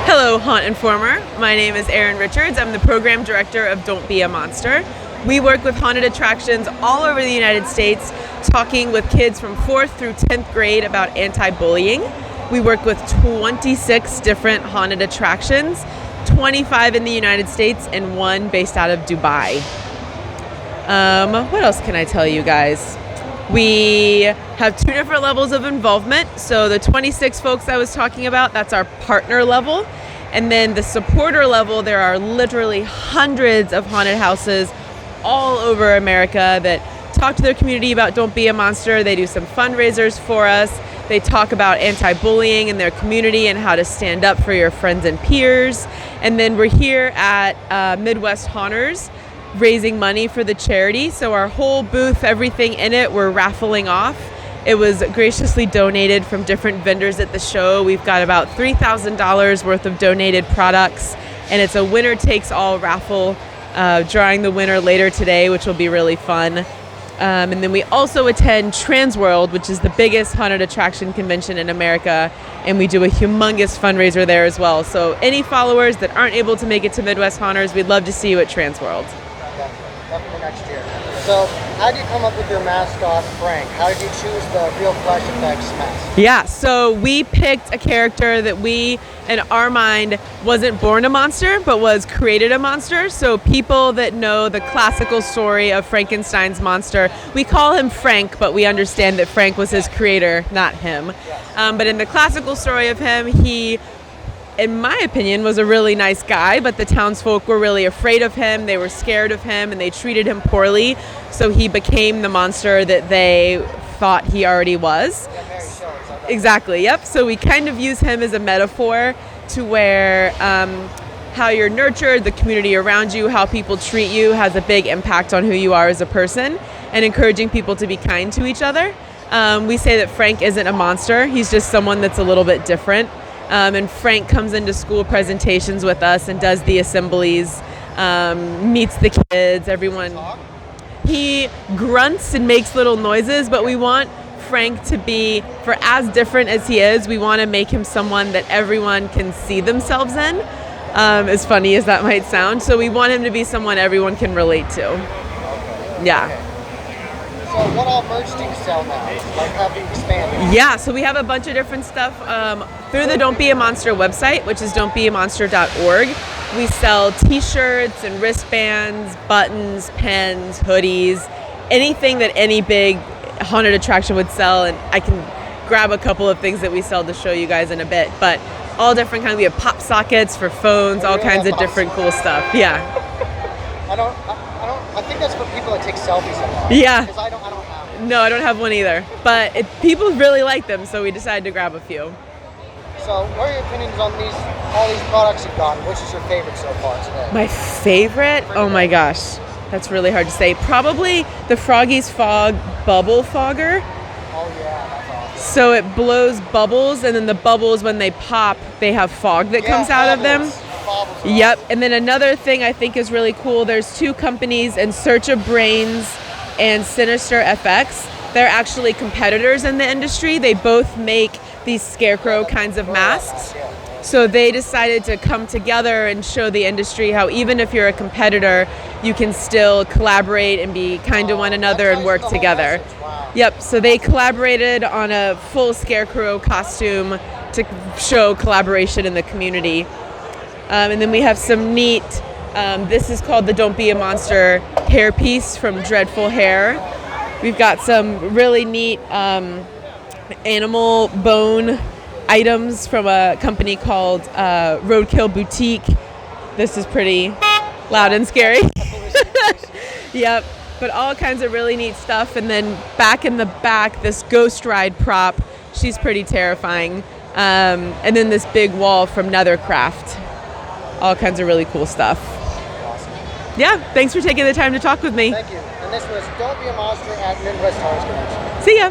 Hello, Haunt Informer. My name is Erin Richards. I'm the program director of Don't Be a Monster. We work with haunted attractions all over the United States, talking with kids from 4th through 10th grade about anti-bullying. We work with 26 different haunted attractions, 25 in the United States and 1 based out of Dubai. What else can I tell you guys? We have 2 different levels of involvement. So the 26 folks I was talking about, that's our partner level. And then the supporter level, there are literally hundreds of haunted houses all over America that talk to their community about Don't Be a Monster. They do some fundraisers for us. They talk about anti-bullying in their community and how to stand up for your friends and peers. And then we're here at Midwest Haunters, raising money for the charity. So our whole booth, everything in it, we're raffling off. It was graciously donated from different vendors at the show. We've got about $3,000 worth of donated products, and it's a winner takes all raffle, drawing the winner later today, which will be really fun. And then we also attend Transworld, which is the biggest haunted attraction convention in America, and we do a humongous fundraiser there as well. So any followers that aren't able to make it to Midwest Haunters, we'd love to see you at Transworld. Definitely next year. So how did you come up with your mascot, Frank? How did you choose the Real Flesh Effects mask? Yeah, so we picked a character that we, in our mind, wasn't born a monster, but was created a monster. So people that know the classical story of Frankenstein's monster, we call him Frank, but we understand that Frank was his creator, not him. But in the classical story of him, he, in my opinion, was a really nice guy, but the townsfolk were really afraid of him. They were scared of him, and they treated him poorly. So he became the monster that they thought he already was. Exactly, yep. So we kind of use him as a metaphor to where how you're nurtured, the community around you, how people treat you has a big impact on who you are as a person, and encouraging people to be kind to each other. We say that Frank isn't a monster. He's just someone that's a little bit different. And Frank comes into school presentations with us and does the assemblies, meets the kids, everyone. He grunts and makes little noises, but we want Frank to be, for as different as he is, we want to make him someone that everyone can see themselves in, as funny as that might sound. So we want him to be someone everyone can relate to. Yeah. Okay. So what all merch do you sell now? Like, have you expanded? Yeah, so we have a bunch of different stuff through the Don't Be a Monster website, which is don'tbeamonster.org. We sell t-shirts and wristbands, buttons, pens, hoodies, anything that any big haunted attraction would sell. And I can grab a couple of things that we sell to show you guys in a bit. But all different kinds. We have pop sockets for phones, all kinds of different cool stuff. Yeah. I think that's for people that take selfies a lot. Yeah. Because I don't have one. No, I don't have one either. But people really like them, so we decided to grab a few. So what are your opinions on all these products you've gotten? Which is your favorite so far today? My favorite? Oh my gosh. That's really hard to say. Probably the Froggy's Fog Bubble Fogger. Oh yeah, that's awesome. So it blows bubbles, and then the bubbles, when they pop, they have fog that comes out of them. Yep. And then another thing I think is really cool, there's 2 companies, In Search of Brains and Sinister FX. They're actually competitors in the industry. They both make these scarecrow kinds of masks. So they decided to come together and show the industry how even if you're a competitor, you can still collaborate and be kind to one another and work together. Wow. Yep, so they collaborated on a full scarecrow costume to show collaboration in the community. And then we have some neat, this is called the Don't Be a Monster hairpiece from Dreadful Hair. We've got some really neat animal bone items from a company called Roadkill Boutique. This is pretty loud and scary. Yep, but all kinds of really neat stuff. And then back in the back, this ghost ride prop. She's pretty terrifying. And then this big wall from Nethercraft. All kinds of really cool stuff. Awesome. Yeah, thanks for taking the time to talk with me. Thank you. And this was Don't Be a Monster at Midwest Haunters Convention. See ya.